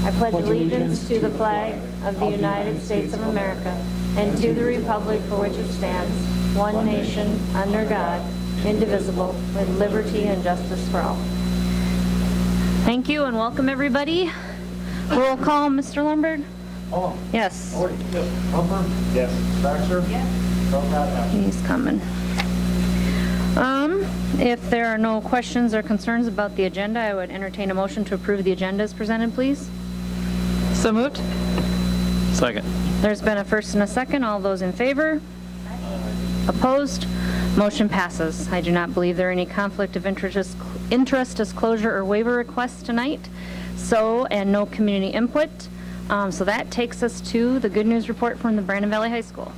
I pledge allegiance to the flag of the United States of America and to the republic for which it stands, one nation, under God, indivisible, with liberty and justice for all. Thank you and welcome everybody. Roll call, Mr. Lombard? Oh. Yes. Yes. Lumber? Yes. Baxter? Yes. He's coming. If there are no questions or concerns about the agenda, I would entertain a motion to approve the agenda as presented, please. So moved. Second. There's been a first and a second. All those in favor? Opposed? Motion passes. I do not believe there are any conflict of interest disclosure or waiver requests tonight, and no community input. So that takes us to the good news report from the Brandon Valley High School.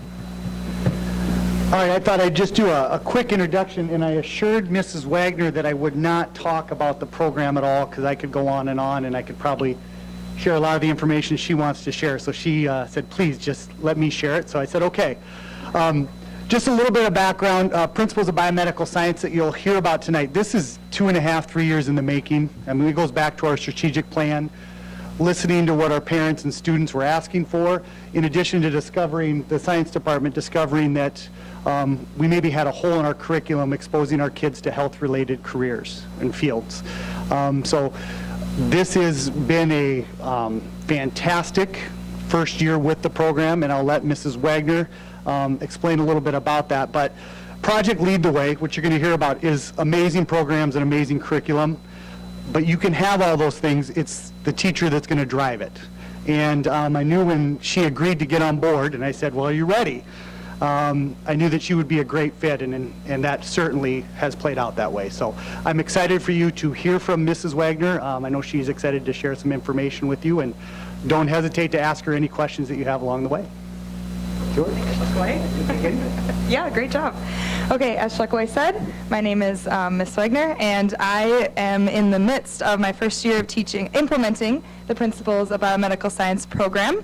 All right, I thought I'd just do a quick introduction, and I assured Mrs. Wagner that I would not talk about the program at all because I could go on, and I could probably share a lot of the information she wants to share. So she said, please just let me share it. So I said, okay. Just a little bit of background, principles of biomedical science that you'll hear about tonight. This is 2.5, 3 years in the making. I mean, it goes back to our strategic plan, listening to what our parents and students were asking for, in addition to the science department discovering that we maybe had a hole in our curriculum exposing our kids to health-related careers and fields. So this has been a fantastic first year with the program, and I'll let Mrs. Wagner explain a little bit about that. But Project Lead the Way, which you're going to hear about, is amazing programs and amazing curriculum. But you can have all those things. It's the teacher that's going to drive it. And I knew when she agreed to get on board, and I said, well, are you ready? I knew that she would be a great fit, and that certainly has played out that way. So I'm excited for you to hear from Mrs. Wagner. I know she's excited to share some information with you, and don't hesitate to ask her any questions that you have along the way. George? Yeah, great job. Okay, as Shlekaway said, my name is Ms. Wagner, and I am in the midst of my first year of implementing the Principles of Biomedical Science program,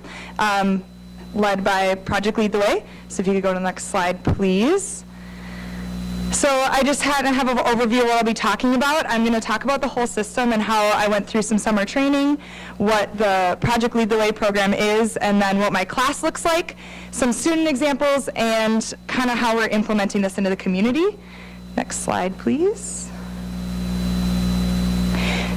led by Project Lead the Way. So if you could go to the next slide, please. So I just have an overview of what I'll be talking about. I'm going to talk about the whole system and how I went through some summer training, what the Project Lead the Way program is, and then what my class looks like, some student examples, and kind of how we're implementing this into the community. Next slide, please.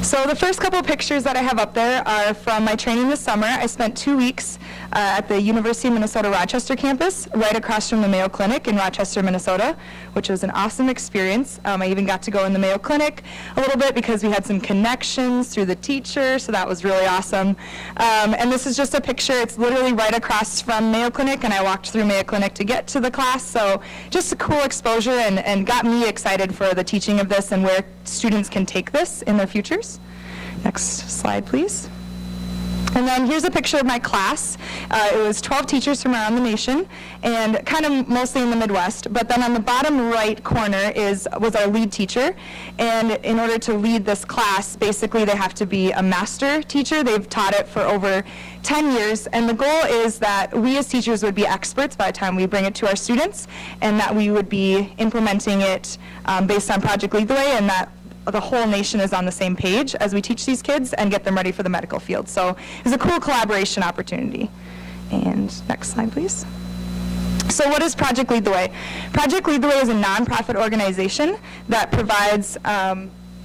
So the first couple of pictures that I have up there are from my training this summer. I spent 2 weeks at the University of Minnesota Rochester campus, right across from the Mayo Clinic in Rochester, Minnesota, which was an awesome experience. I even got to go in the Mayo Clinic a little bit because we had some connections through the teacher, so that was really awesome. And this is just a picture. It's literally right across from Mayo Clinic, and I walked through Mayo Clinic to get to the class, so just a cool exposure and got me excited for the teaching of this and where students can take this in their futures. Next slide, please. And then here's a picture of my class. It was 12 teachers from around the nation, and kind of mostly in the Midwest. But then on the bottom right corner was our lead teacher. And in order to lead this class, basically they have to be a master teacher. They've taught it for over 10 years. And the goal is that we as teachers would be experts by the time we bring it to our students, and that we would be implementing it based on Project Lead the Way, and that the whole nation is on the same page as we teach these kids and get them ready for the medical field. So it's a cool collaboration opportunity. And next slide, please. So what is Project Lead the Way? Project Lead the Way is a nonprofit organization that provides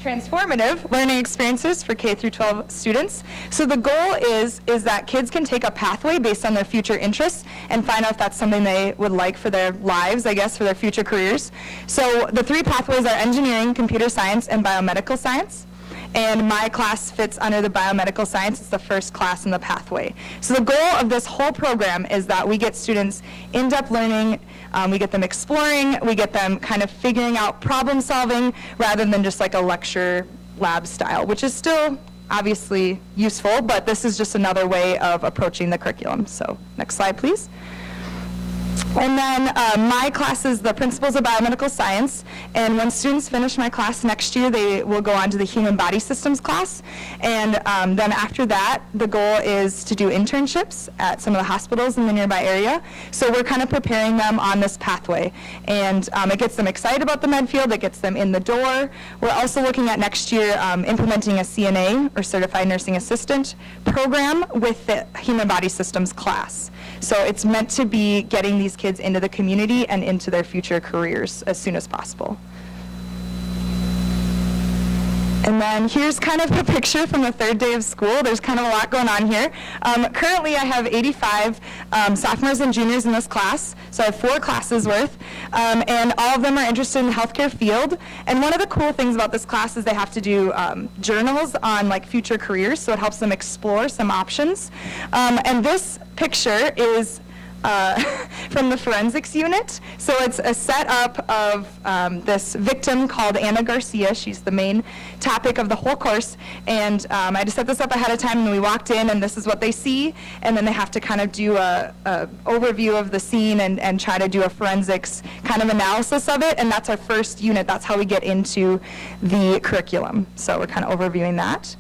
transformative learning experiences for K through 12 students. So the goal is that kids can take a pathway based on their future interests and find out if that's something they would like for their lives, I guess, for their future careers. So the 3 pathways are engineering, computer science, and biomedical science. And my class fits under the biomedical science. It's the first class in the pathway. So the goal of this whole program is that we get students in-depth learning, we get them exploring, we get them kind of figuring out problem solving rather than just like a lecture lab style, which is still obviously useful, but this is just another way of approaching the curriculum. So next slide, please. And then my class is the Principles of Biomedical Science, and when students finish my class next year, they will go on to the Human Body Systems class, and then after that, the goal is to do internships at some of the hospitals in the nearby area. So we're kind of preparing them on this pathway, and it gets them excited about the med field, it gets them in the door. We're also looking at next year implementing a CNA, or Certified Nursing Assistant, program with the Human Body Systems class. So it's meant to be getting these kids into the community and into their future careers as soon as possible. And then here's kind of a picture from the third day of school. There's kind of a lot going on here. Currently, I have 85 sophomores and juniors in this class, so I have 4 classes worth, and all of them are interested in the healthcare field. And one of the cool things about this class is they have to do journals on like future careers, so it helps them explore some options. And this picture is from the forensics unit. So it's a setup of this victim called Anna Garcia. She's the main topic of the whole course. And I had to set this up ahead of time, and we walked in, and this is what they see. And then they have to kind of do a overview of the scene and try to do a forensics kind of analysis of it. And that's our first unit. That's how we get into the curriculum. So we're kind of overviewing that.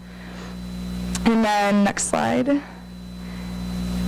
And then next slide.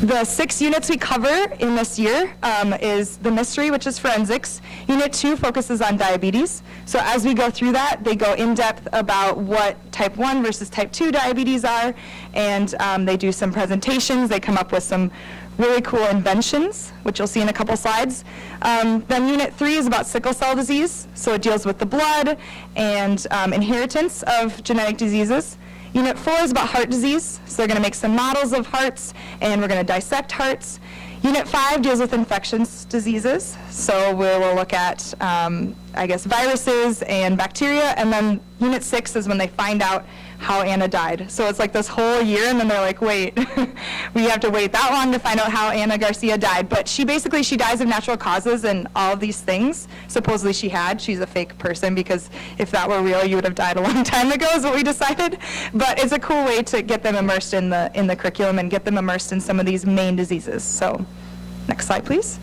The 6 units we cover in this year is the mystery, which is forensics. Unit 2 focuses on diabetes. So as we go through that, they go in depth about what type 1 versus type 2 diabetes are, and they do some presentations. They come up with some really cool inventions, which you'll see in a couple slides. Then Unit 3 is about sickle cell disease. So it deals with the blood and inheritance of genetic diseases. Unit 4 is about heart disease, so they're going to make some models of hearts, and we're going to dissect hearts. Unit 5 deals with infectious diseases, so we will look at, I guess, viruses and bacteria, and then Unit 6 is when they find out how Anna died. So it's like this whole year, and then they're like, wait, we have to wait that long to find out how Anna Garcia died. But she dies of natural causes and all of these things. Supposedly she's a fake person, because if that were real, you would have died a long time ago, is what we decided. But it's a cool way to get them immersed in the curriculum and get them immersed in some of these main diseases. So next slide, please.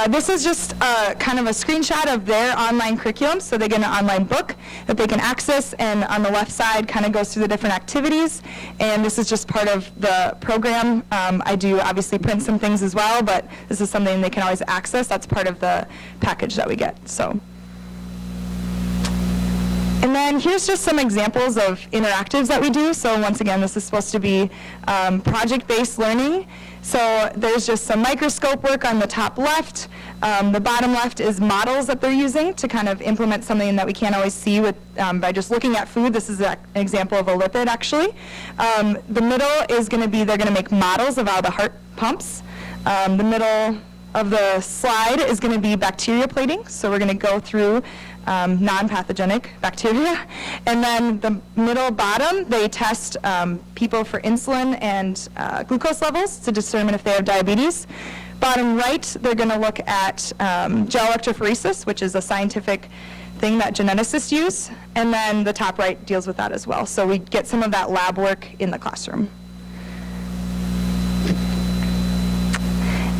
This is just kind of a screenshot of their online curriculum. So they get an online book that they can access, and on the left side kind of goes through the different activities. And this is just part of the program. I do obviously print some things as well, but this is something they can always access. That's part of the package that we get. So. And then here's just some examples of interactives that we do. So once again, this is supposed to be project-based learning. So there's just some microscope work on the top left. The bottom left is models that they're using to kind of implement something that we can't always see with by just looking at food. This is an example of a lipid, actually. The middle is going to be, they're going to make models of all the heart pumps. The middle of the slide is going to be bacteria plating. So we're going to go through non-pathogenic bacteria. And then the middle bottom, they test people for insulin and glucose levels to determine if they have diabetes. Bottom right, they're going to look at gel electrophoresis, which is a scientific thing that geneticists use. And then the top right deals with that as well. So we get some of that lab work in the classroom.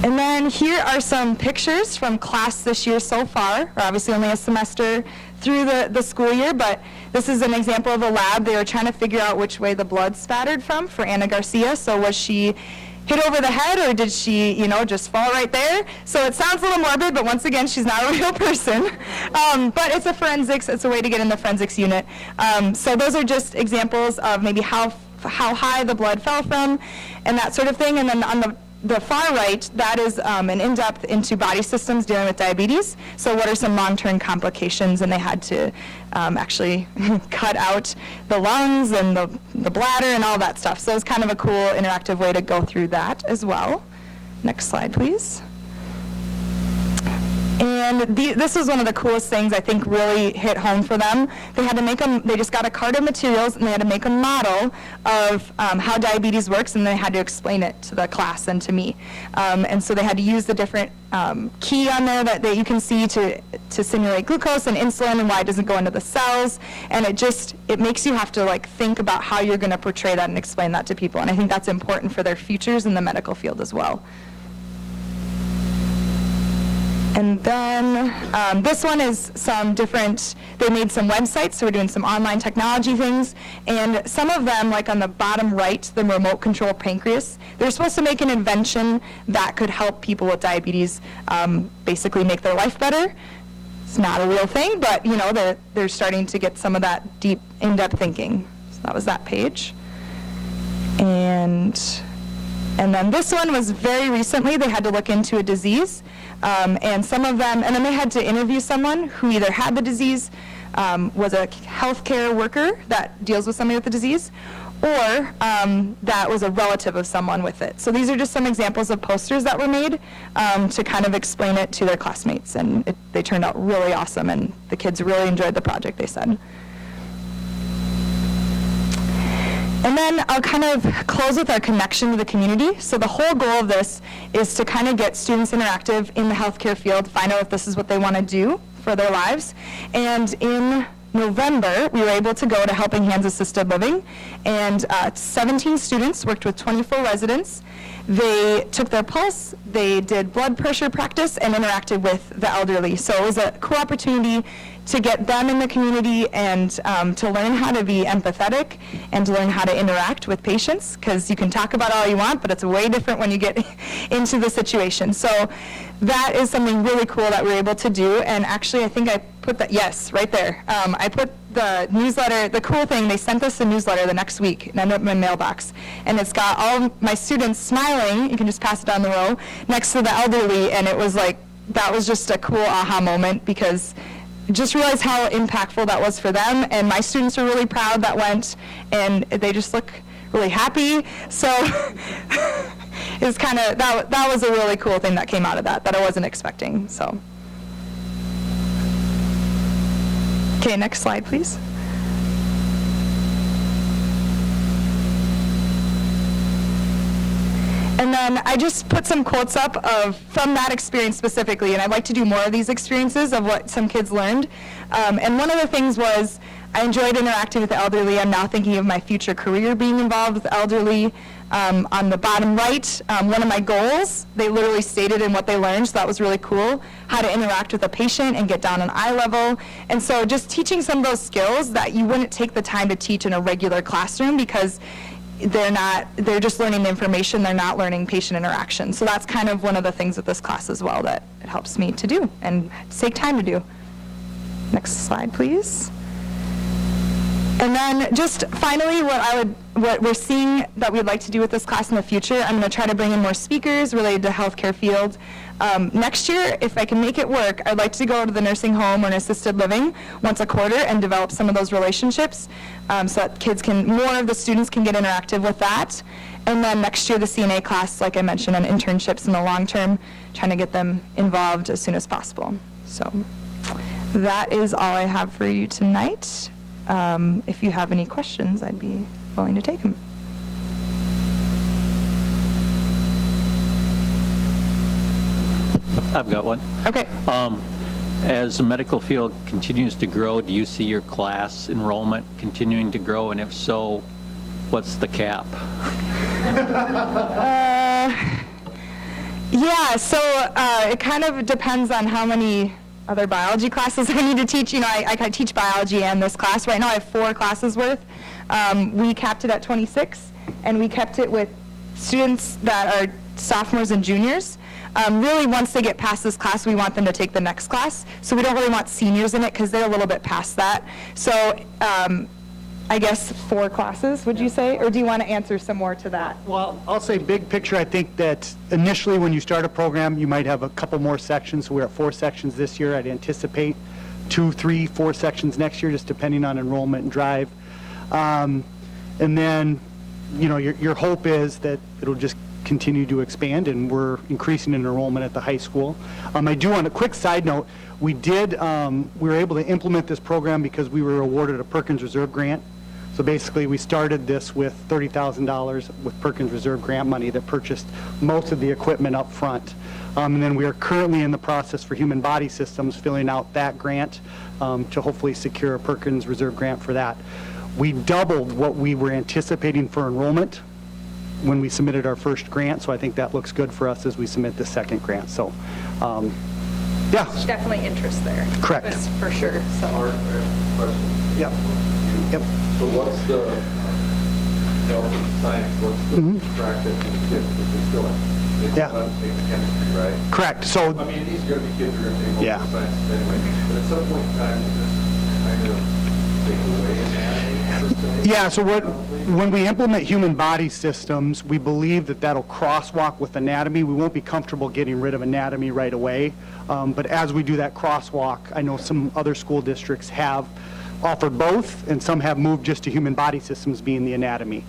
And then here are some pictures from class this year so far. We're obviously only a semester through the school year, but this is an example of a lab. They were trying to figure out which way the blood spattered from for Anna Garcia. So was she hit over the head, or did she, just fall right there? So it sounds a little morbid, but once again, she's not a real person. But it's a forensics, it's a way to get in the forensics unit. So those are just examples of maybe how high the blood fell from and that sort of thing. And then on the far right, that is an in-depth into body systems dealing with diabetes. So what are some long-term complications? And they had to actually cut out the lungs and the bladder and all that stuff. So it's kind of a cool interactive way to go through that as well. Next slide, please. And this was one of the coolest things I think really hit home for them. They had to make they just got a cart of materials, and they had to make a model of how diabetes works, and they had to explain it to the class and to me. And so they had to use the different key on there that you can see to simulate glucose and insulin and why it doesn't go into the cells. And it makes you have to think about how you're going to portray that and explain that to people. And I think that's important for their futures in the medical field as well. And then this one is some different, they made some websites, so we're doing some online technology things. And some of them, like on the bottom right, the remote control pancreas, they're supposed to make an invention that could help people with diabetes basically make their life better. It's not a real thing, but you know, they're starting to get some of that deep, in-depth thinking. So that was that page. And then this one was very recently, they had to look into a disease. And some of them, and then they had to interview someone who either had the disease, was a healthcare worker that deals with somebody with the disease, or that was a relative of someone with it. So these are just some examples of posters that were made to kind of explain it to their classmates. And they turned out really awesome, and the kids really enjoyed the project, they said. And then I'll kind of close with our connection to the community. So the whole goal of this is to kind of get students interactive in the healthcare field, find out if this is what they want to do for their lives. And in November, we were able to go to Helping Hands Assisted Living, and 17 students worked with 24 residents. They took their pulse, they did blood pressure practice, and interacted with the elderly. So it was a cool opportunity to get them in the community and to learn how to be empathetic and to learn how to interact with patients, because you can talk about all you want, but it's way different when you get into the situation. So that is something really cool that we were able to do. And actually, I think I put that, yes, right there. I put the newsletter, the cool thing, they sent us a newsletter the next week, and I ended up in my mailbox. And it's got all of my students smiling, you can just pass it down the row, next to the elderly, and it was like, that was just a cool aha moment, because just realized how impactful that was for them, and my students are really proud that went, and they just look really happy. So it's kind of, that was a really cool thing that came out of that I wasn't expecting. So, okay, next slide, please. And then I just put some quotes up from that experience specifically, and I'd like to do more of these experiences of what some kids learned. And one of the things was, I enjoyed interacting with the elderly. I'm now thinking of my future career being involved with the elderly. On the bottom right, one of my goals, they literally stated in what they learned, so that was really cool, how to interact with a patient and get down on eye level. And so just teaching some of those skills that you wouldn't take the time to teach in a regular classroom, because they're just learning the information, they're not learning patient interaction. So that's kind of one of the things with this class as well that it helps me to do and take time to do. Next slide, please. And then just finally, what we're seeing that we'd like to do with this class in the future, I'm going to try to bring in more speakers related to healthcare field. Next year, if I can make it work, I'd like to go to the nursing home or an assisted living once a quarter and develop some of those relationships so that more of the students can get interactive with that. And then next year, the CNA class, like I mentioned, on internships in the long term, trying to get them involved as soon as possible. So that is all I have for you tonight. If you have any questions, I'd be willing to take them. I've got one. Okay. As the medical field continues to grow, do you see your class enrollment continuing to grow? And if so, what's the cap? Yeah, so it kind of depends on how many other biology classes I need to teach. You know, I teach biology and this class. Right now I have 4 classes worth. We capped it at 26, and we kept it with students that are sophomores and juniors. Really, once they get past this class, we want them to take the next class. So we don't really want seniors in it because they're a little bit past that. So I guess 4 classes, would you say? Or do you want to answer some more to that? Well, I'll say big picture, I think that initially when you start a program, you might have a couple more sections. So we're at 4 sections this year. I'd anticipate 2, 3, 4 sections next year, just depending on enrollment and drive. And then, you know, your hope is that it'll just continue to expand, and we're increasing in enrollment at the high school. I do want a quick side note. We were able to implement this program because we were awarded a Perkins Reserve grant. So basically, we started this with $30,000 with Perkins Reserve grant money that purchased most of the equipment up front. And then we are currently in the process for Human Body Systems filling out that grant to hopefully secure a Perkins Reserve grant for that. We doubled what we were anticipating for enrollment when we submitted our first grant, so I think that looks good for us as we submit the second grant. So Yeah, definitely interest there. Correct. That's for sure, so. Question. yep, yep. So what's the health and science, what's the track that these kids are doing? They Yeah. don't take chemistry, right? Correct. So I mean, these are going to be kids who are going to take Yeah. multiple sciences anyway, but at some point in time, does this kind of take away anatomy? system? Yeah, so when we implement human body systems, we believe that that'll crosswalk with anatomy. We won't be comfortable getting rid of anatomy right away. But as we do that crosswalk, I know some other school districts have offered both, and some have moved just to human body systems being the anatomy.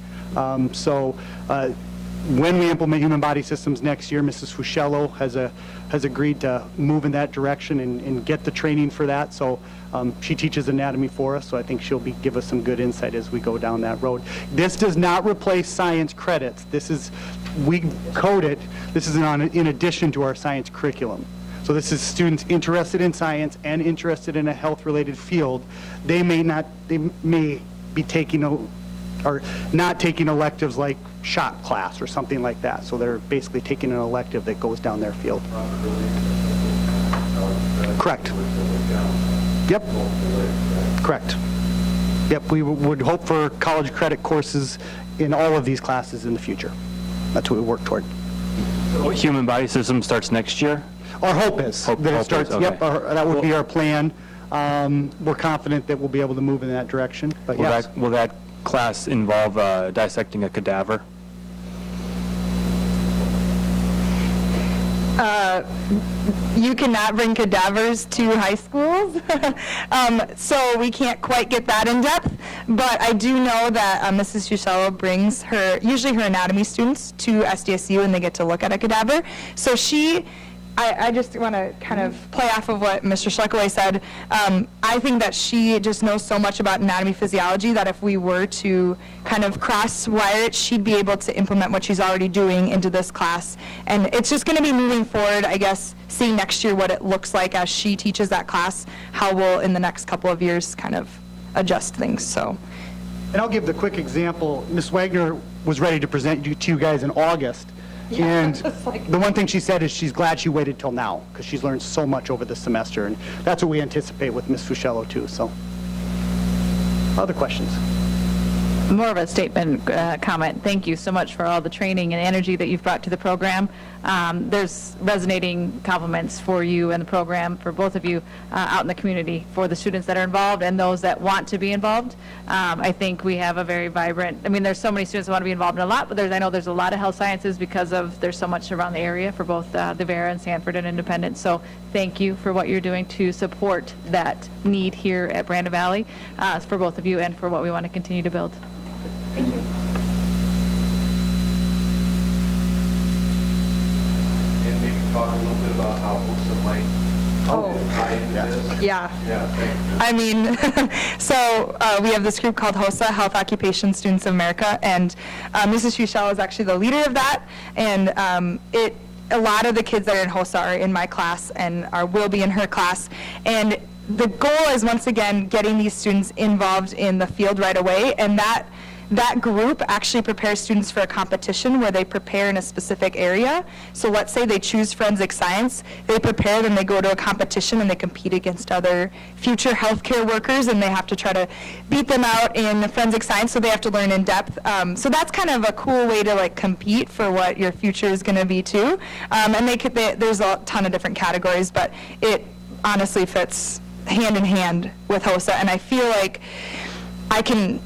When we implement human body systems next year, Mrs. Fuschello has agreed to move in that direction and get the training for that. So she teaches anatomy for us, so I think she'll give us some good insight as we go down that road. This does not replace science credits. We code it, this is in addition to our science curriculum. So this is students interested in science and interested in a health-related field. They may be taking or not taking electives like shop class or something like that. So they're basically taking an elective that goes down their field. Correct. Yep. Correct. Yep, we would hope for college credit courses in all of these classes in the future. That's what we work toward. Human body system starts next year? Our hope is Hope that it is, starts, okay. yep, that would be our plan. We're confident that we'll be able to move in that direction, but yes. Will that class involve dissecting a cadaver? You cannot bring cadavers to high schools, so we can't quite get that in depth. But I do know that Mrs. Fuschello brings usually her anatomy students to SDSU and they get to look at a cadaver. So I just want to kind of play off of what Mr. Schleckaway said. I think that she just knows so much about anatomy physiology that if we were to kind of cross-wire it, she'd be able to implement what she's already doing into this class. And it's just going to be moving forward, I guess, seeing next year what it looks like as she teaches that class, how we'll, in the next couple of years, kind of adjust things, so. And I'll give the quick example. Ms. Wagner was ready to present to you guys in August. And the one thing she said is she's glad she waited till now because she's learned so much over the semester. And that's what we anticipate with Ms. Fuschello too, so. Other questions? More of a statement, comment. Thank you so much for all the training and energy that you've brought to the program. There's resonating compliments for you and the program, for both of you out in the community, for the students that are involved and those that want to be involved. I think we have a very vibrant, there's so many students that want to be involved in a lot, but I know there's a lot of health sciences because there's so much around the area for both the Vera and Sanford and Independent. So thank you for what you're doing to support that need here at Brandon Valley for both of you and for what we want to continue to build. And maybe talk a little bit about how HOSA might tie into this. Yeah. Yeah, thank you. So we have this group called HOSA, Health Occupation Students of America, and Mrs. Fuschello is actually the leader of that, and a lot of the kids that are in HOSA are in my class and will be in her class, and the goal is, once again, getting these students involved in the field right away, and that group actually prepares students for a competition where they prepare in a specific area. So let's say they choose forensic science, they prepare, then they go to a competition and they compete against other future healthcare workers, and they have to try to beat them out in forensic science, so they have to learn in depth. So that's kind of a cool way to compete for what your future is going to be too. And there's a ton of different categories, but it honestly fits hand in hand with HOSA, and I feel like I can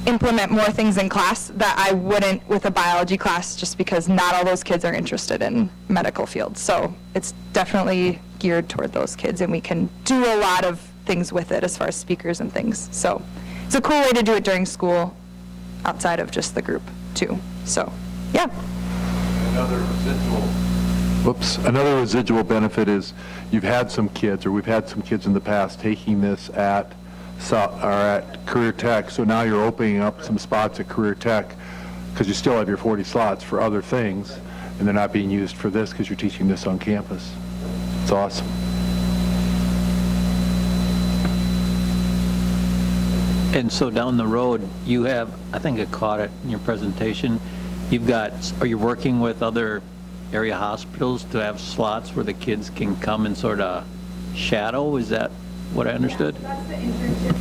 implement more things in class that I wouldn't with a biology class, just because not all those kids are interested in medical fields. So it's definitely geared toward those kids, and we can do a lot of things with it as far as speakers and things. So it's a cool way to do it during school outside of just the group too. So yeah. Another residual benefit is you've had some kids, or we've had some kids in the past taking this at Career Tech, so now you're opening up some spots at Career Tech because you still have your 40 slots for other things, and they're not being used for this because you're teaching this on campus. It's awesome. And so down the road, you have, I think I caught it in your presentation, are you working with other area hospitals to have slots where the kids can come and sort of shadow, is that what I understood? That's the internship.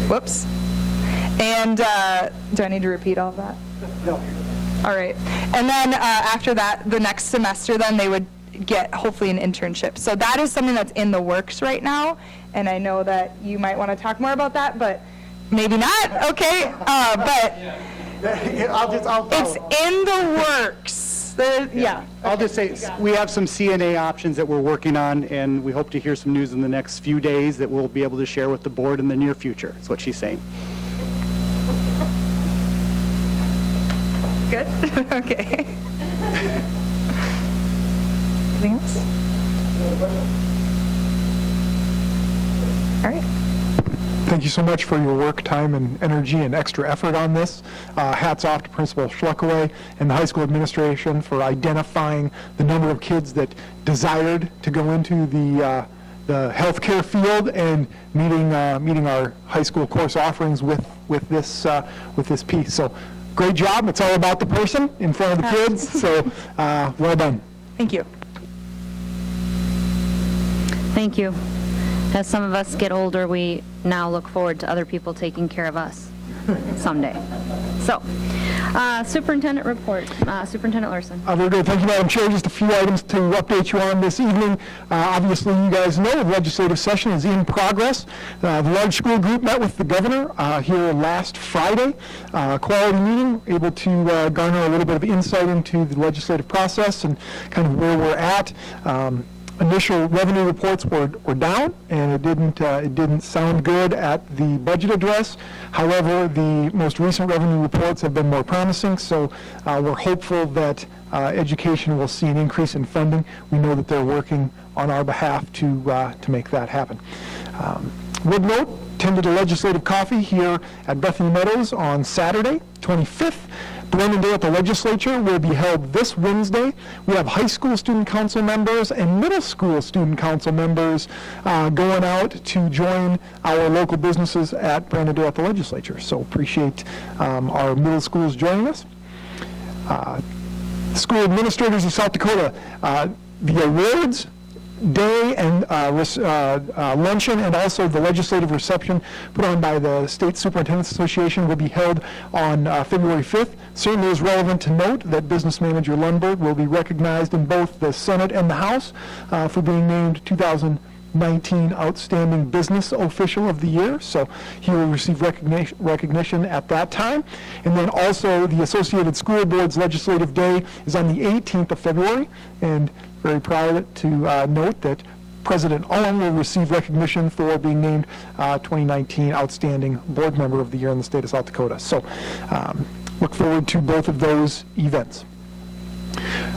Whoops. And do I need to repeat all of that? No. All right. And then after that, the next semester, then they would get hopefully an internship. So that is something that's in the works right now. And I know that you might want to talk more about that, but maybe not. Okay. But it's in the works. Yeah. I'll just say, we have some CNA options that we're working on, and we hope to hear some news in the next few days that we'll be able to share with the board in the near future. That's what she's saying. Good? Okay. Anything else? All right. Thank you so much for your work, time, and energy and extra effort on this. Hats off to Principal Schluckaway and the high school administration for identifying the number of kids that desired to go into the healthcare field and meeting our high school course offerings with this piece. So great job. It's all about the person in front of the kids. So well done. Thank you. Thank you. As some of us get older, we now look forward to other people taking care of us someday. So, superintendent report. Superintendent Larson. Very good. Thank you, Madam Chair. Just a few items to update you on this evening. Obviously, you guys know the legislative session is in progress. The large school group met with the governor here last Friday. Quality meeting, able to garner a little bit of insight into the legislative process and kind of where we're at. Initial revenue reports were down, and it didn't sound good at the budget address. However, the most recent revenue reports have been more promising, so we're hopeful that education will see an increase in funding. We know that they're working on our behalf to make that happen. Would note, attended a legislative coffee here at Bethany Meadows on Saturday, 25th. Blended Day at the legislature will be held this Wednesday. We have high school student council members and middle school student council members going out to join our local businesses at Brandon Day at the legislature. So appreciate our middle schools joining us. School administrators of South Dakota, the awards day and luncheon and also the legislative reception put on by the State Superintendents Association will be held on February 5th. Certainly is relevant to note that Business Manager Lundberg will be recognized in both the Senate and the House for being named 2019 Outstanding Business Official of the Year. So he will receive recognition at that time. And then also the Associated School Boards Legislative Day is on the 18th of February. And very proud to note that President Ullen will receive recognition for being named 2019 Outstanding Board Member of the Year in the state of South Dakota. So look forward to both of those events.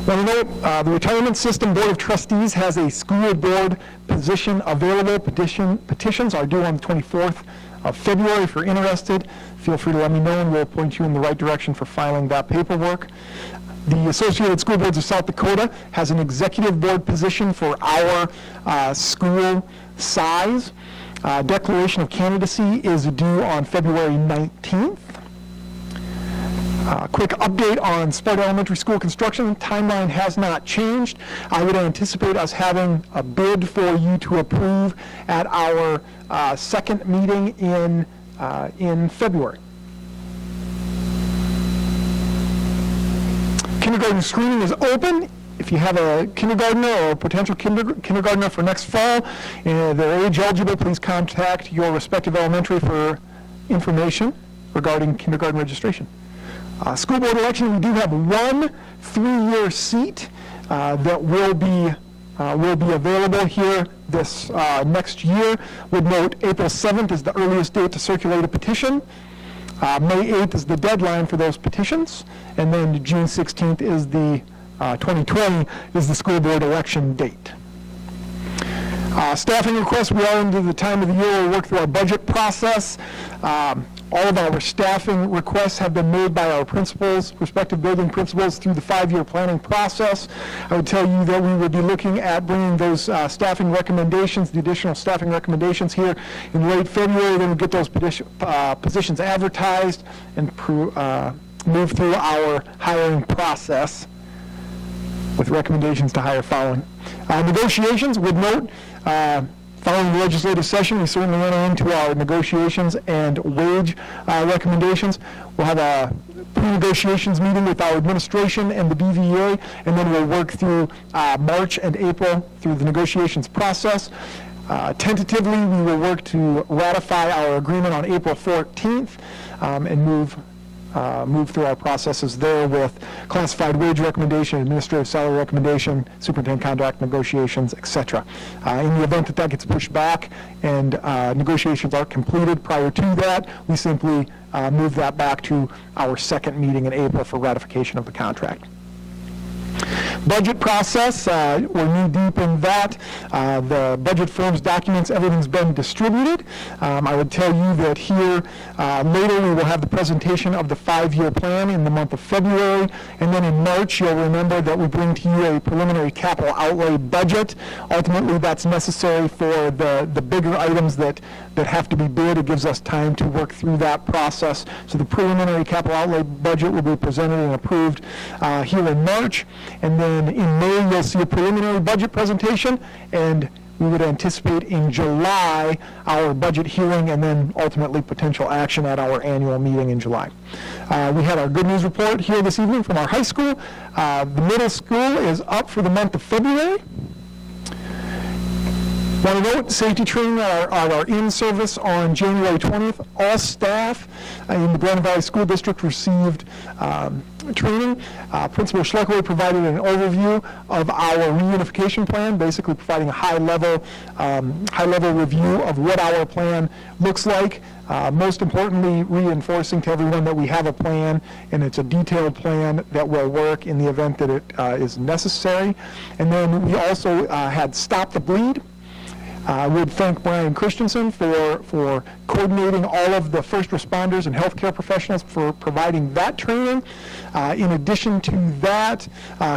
Want to note, the Retirement System Board of Trustees has a school board position available. Petitions are due on the 24th of February. If you're interested, feel free to let me know and we'll point you in the right direction for filing that paperwork. The Associated School Boards of South Dakota has an executive board position for our school size. Declaration of candidacy is due on February 19th. Quick update on Sparta Elementary School construction. Timeline has not changed. I would anticipate us having a bid for you to approve at our second meeting in February. Kindergarten screening is open. If you have a kindergartner or a potential kindergartner for next fall, they're age eligible, please contact your respective elementary for information regarding kindergarten registration. School board election, we do have one 3-year seat that will be available here this next year. Would note April 7th is the earliest date to circulate a petition. May 8th is the deadline for those petitions, and then June 16th is the 2020 is the school board election date. Staffing requests, we are into the time of the year where we work through our budget process. All of our staffing requests have been made by our principals, respective building principals, through the 5-year planning process. I would tell you that we would be looking at bringing those staffing recommendations, the additional staffing recommendations here in late February. Then we'll get those positions advertised and move through our hiring process with recommendations to hire following. Negotiations, would note, following the legislative session, we certainly enter into our negotiations and wage recommendations. We'll have a pre-negotiations meeting with our administration and the BVA, and then we'll work through March and April through the negotiations process. Tentatively, we will work to ratify our agreement on April 14th and move through our processes there with classified wage recommendation, administrative salary recommendation, superintendent contract negotiations, etc. In the event that that gets pushed back and negotiations aren't completed prior to that, we simply move that back to our second meeting in April for ratification of the contract. Budget process, we're knee-deep in that. The budget firm's documents, everything's been distributed. I would tell you that here later we will have the presentation of the 5-year plan in the month of February, and then in March you'll remember that we bring to you a preliminary capital outlay budget. Ultimately that's necessary for the bigger items that have to be bid. It gives us time to work through that process. So the preliminary capital outlay budget will be presented and approved here in March. And then in May, you'll see a preliminary budget presentation, and we would anticipate in July our budget hearing and then ultimately potential action at our annual meeting in July. We had our good news report here this evening from our high school. The middle school is up for the month of February. Want to note, safety training are in service on January 20th. All staff in the Grand Valley School District received training. Principal Schleckelway provided an overview of our reunification plan, basically providing a high-level review of what our plan looks like. Most importantly, reinforcing to everyone that we have a plan, and it's a detailed plan that will work in the event that it is necessary. And then we also had Stop the Bleed. I would thank Brian Christensen for coordinating all of the first responders and healthcare professionals for providing that training. In addition to that,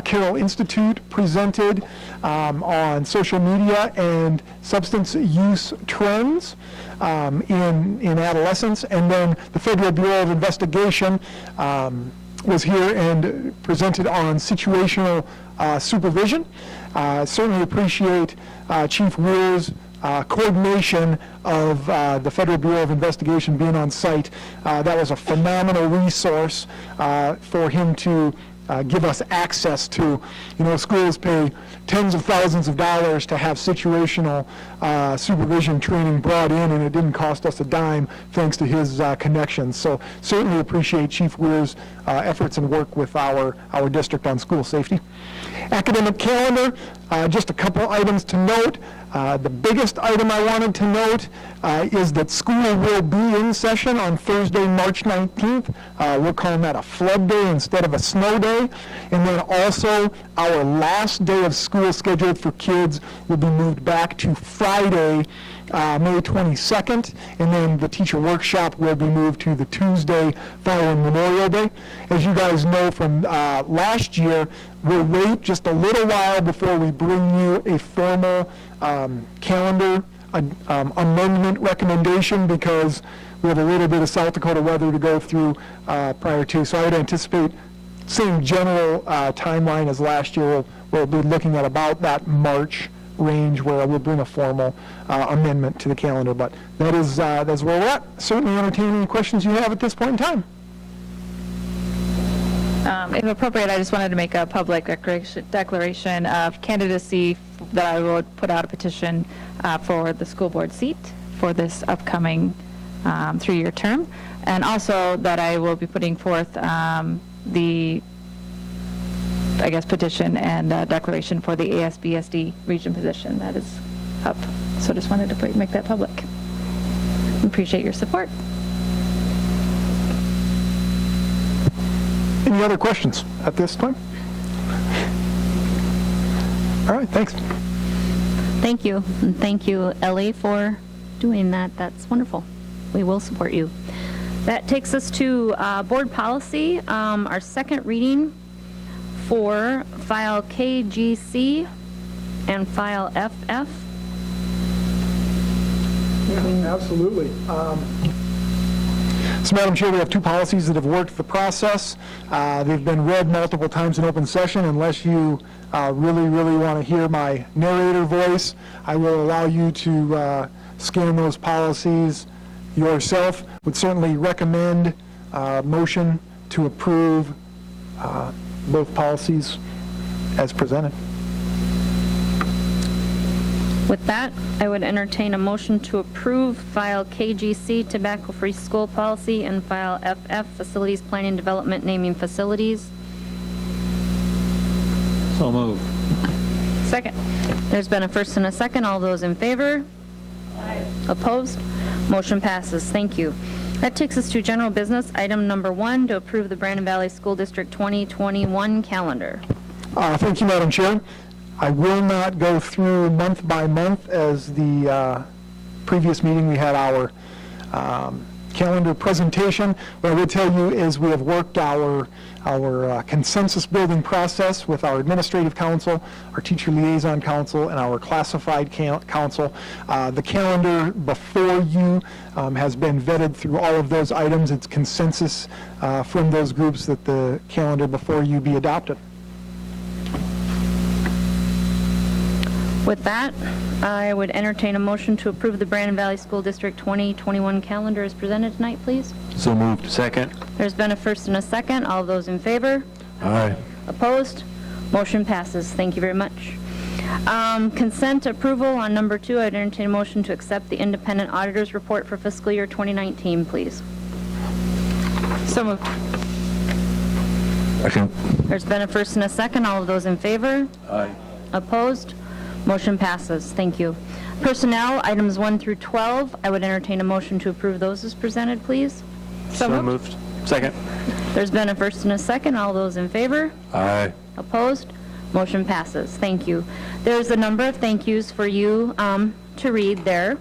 Carroll Institute presented on social media and substance use trends in adolescence, and then the Federal Bureau of Investigation was here and presented on situational supervision. Certainly appreciate Chief Weir's coordination of the Federal Bureau of Investigation being on site. That was a phenomenal resource for him to give us access to. You know, schools pay tens of thousands of dollars to have situational supervision training brought in, and it didn't cost us a dime thanks to his connections. So certainly appreciate Chief Weir's efforts and work with our district on school safety. Academic calendar, just a couple items to note. The biggest item I wanted to note is that school will be in session on Thursday, March 19th. We're calling that a flood day instead of a snow day. And then also our last day of school scheduled for kids will be moved back to Friday, May 22nd, and then the teacher workshop will be moved to the Tuesday following Memorial Day. As you guys know from last year, we'll wait just a little while before we bring you a formal calendar amendment recommendation because we have a little bit of South Dakota weather to go through prior to. So I would anticipate same general timeline as last year. We'll be looking at about that March range where we'll bring a formal amendment to the calendar. But that's where we're at. Certainly entertain any questions you have at this point in time. If appropriate, I just wanted to make a public declaration of candidacy that I will put out a petition for the school board seat for this upcoming 3-year term, and also that I will be putting forth the petition and declaration for the ASBSD region position that is up. So just wanted to make that public. Appreciate your support. Any other questions at this time? All right, thanks. Thank you. And thank you, Ellie, for doing that. That's wonderful. We will support you. That takes us to board policy, our second reading for file KGC and file FF. Absolutely. So, Madam Chair, we have two policies that have worked the process. They've been read multiple times in open session. Unless you really want to hear my narrator voice, I will allow you to scan those policies yourself. Would certainly recommend motion to approve both policies as presented. With that, I would entertain a motion to approve file KGC tobacco-free school policy and file FF facilities planning development naming facilities. So moved. Second. There's been a first and a second. All those in favor? Opposed? Motion passes. Thank you. That takes us to general business. Item number 1, to approve the Brandon Valley School District 2021 calendar. Thank you, Madam Chair. I will not go through month by month as the previous meeting we had our calendar presentation. What I would tell you is we have worked our consensus building process with our administrative council, our teacher liaison council, and our classified council. The calendar before you has been vetted through all of those items. It's consensus from those groups that the calendar before you be adopted. With that, I would entertain a motion to approve the Brandon Valley School District 2021 calendar as presented tonight, please. So moved. Second. There's been a first and a second. All those in favor? Aye. Opposed? Motion passes. Thank you very much. Consent approval on number 2, I'd entertain a motion to accept the independent auditor's report for fiscal year 2019, please. So moved. Second. There's been a first and a second. All of those in favor? Aye. Opposed? Motion passes. Thank you. Personnel, items 1 through 12, I would entertain a motion to approve those as presented, please. So moved. Second. There's been a first and a second. All those in favor? Aye. Opposed? Motion passes. Thank you. There's a number of thank yous for you to read there.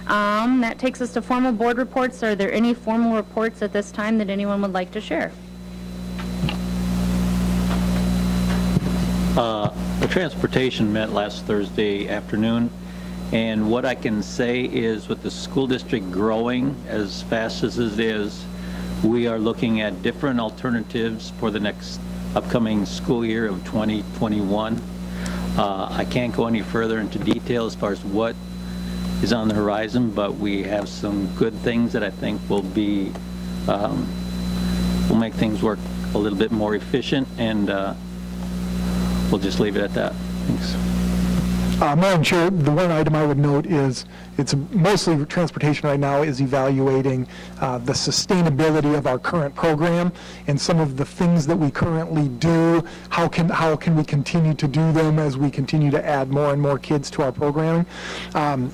That takes us to formal board reports. Are there any formal reports at this time that anyone would like to share? The transportation met last Thursday afternoon, and what I can say is with the school district growing as fast as it is, we are looking at different alternatives for the next upcoming school year of 2021. I can't go any further into detail as far as what is on the horizon, but we have some good things that I think will be, will make things work a little bit more efficient, and we'll just leave it at that. Thanks. Madam Chair, the one item I would note is, it's mostly transportation right now is evaluating the sustainability of our current program and some of the things that we currently do. How can we continue to do them as we continue to add more and more kids to our programming?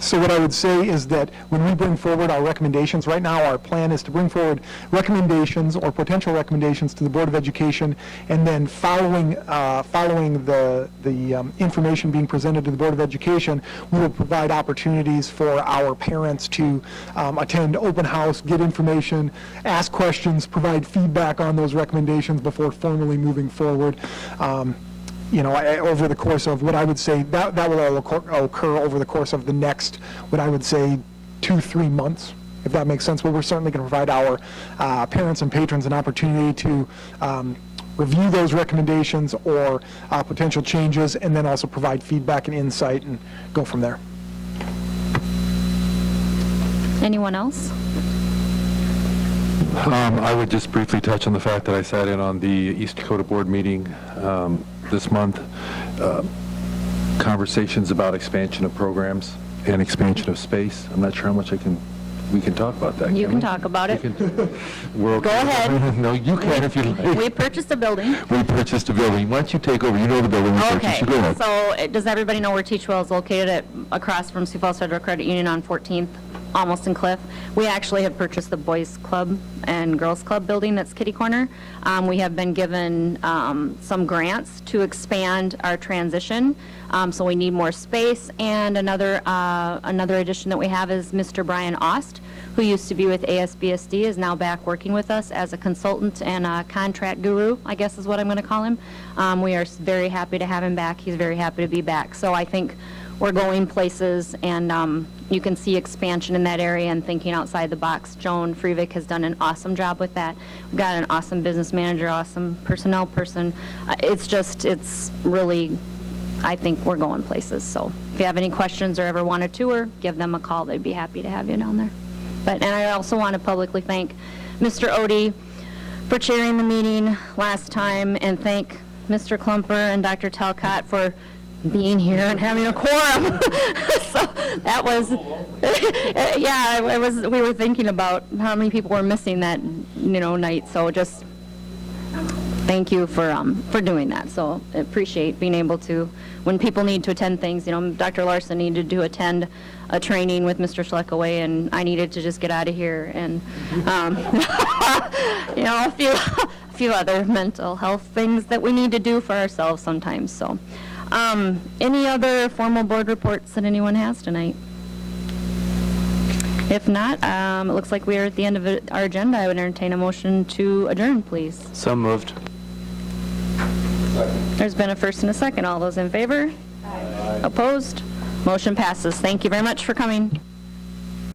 So what I would say is that when we bring forward our recommendations, right now our plan is to bring forward recommendations or potential recommendations to the Board of Education, and then following the information being presented to the Board of Education, we will provide opportunities for our parents to attend open house, get information, ask questions, provide feedback on those recommendations before formally moving forward. Over the course of what I would say, that will all occur over the course of the next, what I would say, 2-3 months, if that makes sense. But we're certainly going to provide our parents and patrons an opportunity to review those recommendations or potential changes, and then also provide feedback and insight and go from there. Anyone else? I would just briefly touch on the fact that I sat in on the East Dakota Board meeting this month. Conversations about expansion of programs and expansion of space. I'm not sure how much we can talk about that. You can can we? talk about it. We're okay. Go ahead. No, you can if you like. We purchased a building. We purchased a building. Why don't you take over? You know the building we purchased. You go ahead. So does everybody know where Teachwell is located across from Sioux Falls Federal Credit Union on 14th? almost in Cliff. We actually have purchased the Boys Club and Girls Club building that's kitty corner. We have been given some grants to expand our transition, so we need more space. And another addition that we have is Mr. Brian Ost, who used to be with ASBSD, is now back working with us as a consultant and a contract guru, I guess is what I'm going to call him. We are very happy to have him back. He's very happy to be back. So I think we're going places, and you can see expansion in that area and thinking outside the box. Joan Freevick has done an awesome job with that. We've got an awesome business manager, awesome personnel person. It's really, I think we're going places. So if you have any questions or ever want a tour, give them a call. They'd be happy to have you down there. And I also want to publicly thank Mr. Odie for chairing the meeting last time, and thank Mr. Klumper and Dr. Talcott for being here and having a quorum. So that was, yeah, we were thinking about how many people were missing that, night. So just thank you for doing that. So I appreciate being able to, when people need to attend things, Dr. Larson needed to attend a training with Mr. Schleckaway, and I needed to just get out of here, and a few other mental health things that we need to do for ourselves sometimes. So any other formal board reports that anyone has tonight? If not, it looks like we are at the end of our agenda. I would entertain a motion to adjourn, please. So moved. There's been a first and a second. All those in favor? Aye. Opposed? Motion passes. Thank you very much for coming.